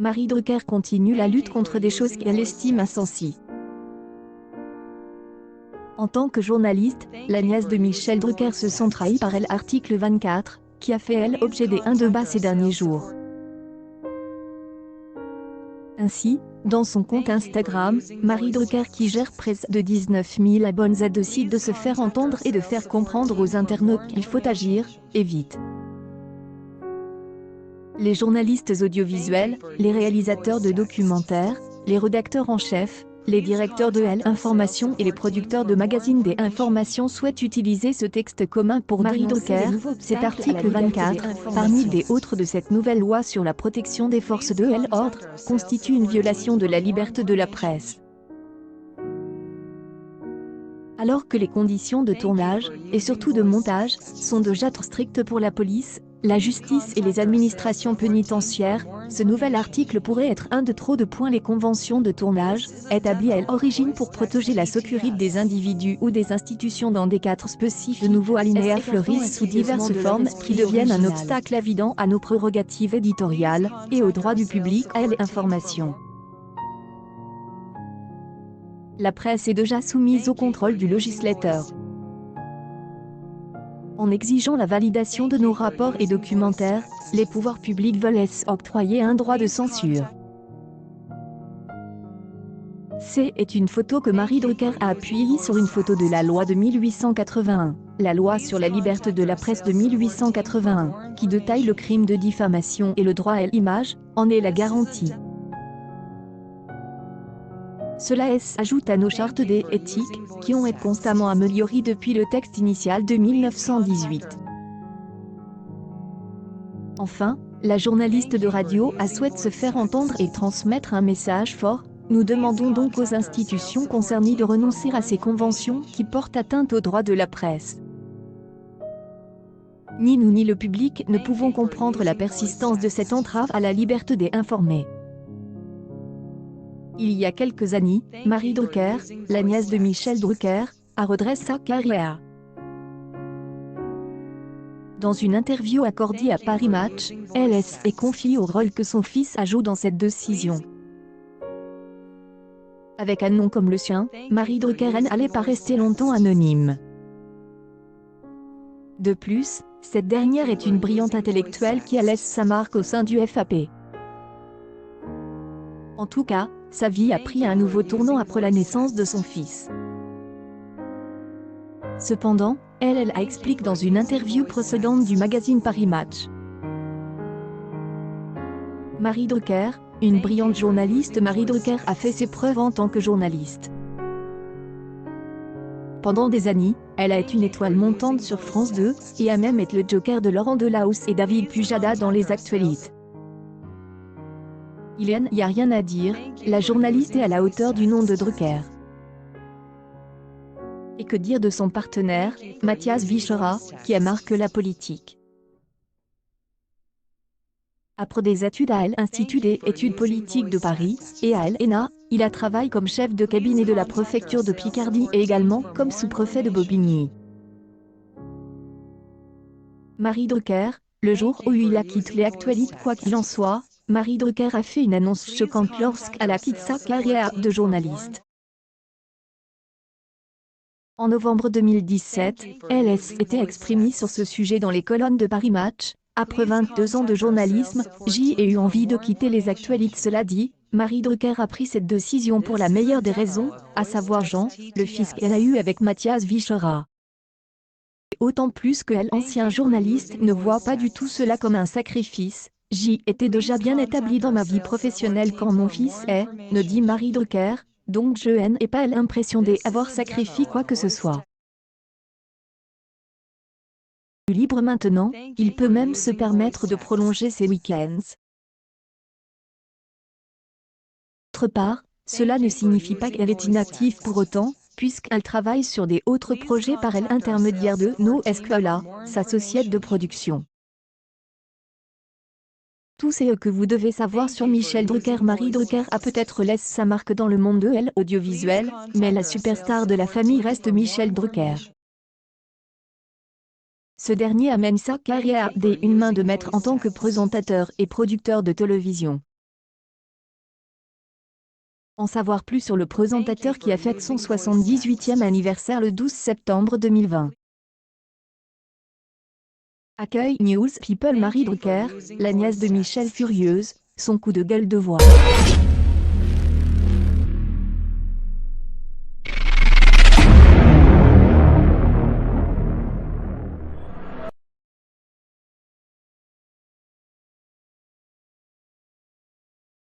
Marie Drucker continue la lutte contre des choses qu'elle estime insensibles. En tant que journaliste, la nièce de Michel Drucker se sent trahie par elle. Article 24, qui a fait elle objet des 1 de bas ces derniers jours. Ainsi, dans son compte Instagram, Marie Drucker, qui gère près de 19 000 abonnés, décide de se faire entendre et de faire comprendre aux internautes qu'il faut agir, et vite. Les journalistes audiovisuels, les réalisateurs de documentaires, les rédacteurs en chef, les directeurs de Information et les producteurs de magazines des informations souhaitent utiliser ce texte commun pour Marie Drucker. Cet article 24, parmi des autres de cette nouvelle loi sur la protection des forces de l'ordre, constitue une violation de la liberté de la presse. Alors que les conditions de tournage, et surtout de montage, sont déjà trop strictes pour la police, la justice et les administrations pénitentiaires, ce nouvel article pourrait être un de trop de points. Les conventions de tournage, établies à l'origine pour protéger la sécurité des individus ou des institutions dans des cadres spécifiques, de nouveaux alinéas fleurissent sous diverses formes qui deviennent un obstacle évident à nos prérogatives éditoriales et au droit du public à l'information. La presse est déjà soumise au contrôle du législateur. En exigeant la validation de nos rapports et documentaires, les pouvoirs publics veulent octroyer un droit de censure. Est une photo que Marie Drucker a appuyée sur une photo de la loi de 1881, la loi sur la liberté de la presse de 1881, qui détaille le crime de diffamation et le droit à l'image, en est la garantie. Cela ajoute à nos chartes d'éthique, qui ont été constamment améliorées depuis le texte initial de 1918. Enfin, la journaliste de radio souhaite se faire entendre et transmettre un message fort. Nous demandons donc aux institutions concernées de renoncer à ces conventions qui portent atteinte aux droits de la presse. Ni nous ni le public ne pouvons comprendre la persistance de cette entrave à la liberté d'informer. Il y a quelques années, Marie Drucker, la nièce de Michel Drucker, a redressé sa carrière. Dans une interview accordée à Paris Match, elle est confiée au rôle que son fils joue dans cette décision. Avec un nom comme le sien, Marie Drucker n'allait pas rester longtemps anonyme. De plus, cette dernière est une brillante intellectuelle qui a laissé sa marque au sein du FAP. En tout cas, sa vie a pris un nouveau tournant après la naissance de son fils. Cependant, elle explique dans une interview précédente du magazine Paris Match. Marie Drucker, une brillante journaliste. Marie Drucker a fait ses preuves en tant que journaliste. Pendant des années, elle a été une étoile montante sur France 2, et a même été le joker de Laurent Delahousse et David Pujada dans les actualités. Il n'y a rien à dire, la journaliste est à la hauteur du nom de Drucker. Et que dire de son partenaire, Mathias Vichera, qui a marqué la politique. Après des études à l'Institut des études politiques de Paris, et à l'ENA, il a travaillé comme chef de cabinet de la préfecture de Picardie et également comme sous-préfet de Bobigny. Marie Drucker, le jour où il a quitté les actualités. Quoi qu'il en soit, Marie Drucker a fait une annonce choquante lorsqu'elle a quitté sa carrière de journaliste. En novembre 2017, elle s'était exprimée sur ce sujet dans les colonnes de Paris Match. Après 22 ans de journalisme, j'ai eu envie de quitter les actualités. Cela dit, Marie Drucker a pris cette décision pour la meilleure des raisons, à savoir Jean, le fils qu'elle a eu avec Mathias Vichera. Autant plus que elle, ancien journaliste, ne voit pas du tout cela comme un sacrifice. J'y étais déjà bien établie dans ma vie professionnelle quand mon fils ne dit Marie Drucker, donc je n'ai pas l'impression d'avoir sacrifié quoi que ce soit. Libre maintenant, il peut même se permettre de prolonger ses week-ends. D'autre part, cela ne signifie pas qu'elle est inactive pour autant, puisqu'elle travaille sur des autres projets par l'intermédiaire de No Escuela, sa société de production. Tout ce que vous devez savoir sur Michel Drucker. Marie Drucker a peut-être laissé sa marque dans le monde de l'audiovisuel, mais la superstar de la famille reste Michel Drucker. Ce dernier amène sa carrière d'une main de maître en tant que présentateur et producteur de télévision. En savoir plus sur le présentateur qui a fêté son 78e anniversaire le 12 septembre 2020. Accueil News People. Marie Drucker, la nièce de Michel Furieuse, son coup de gueule de voix.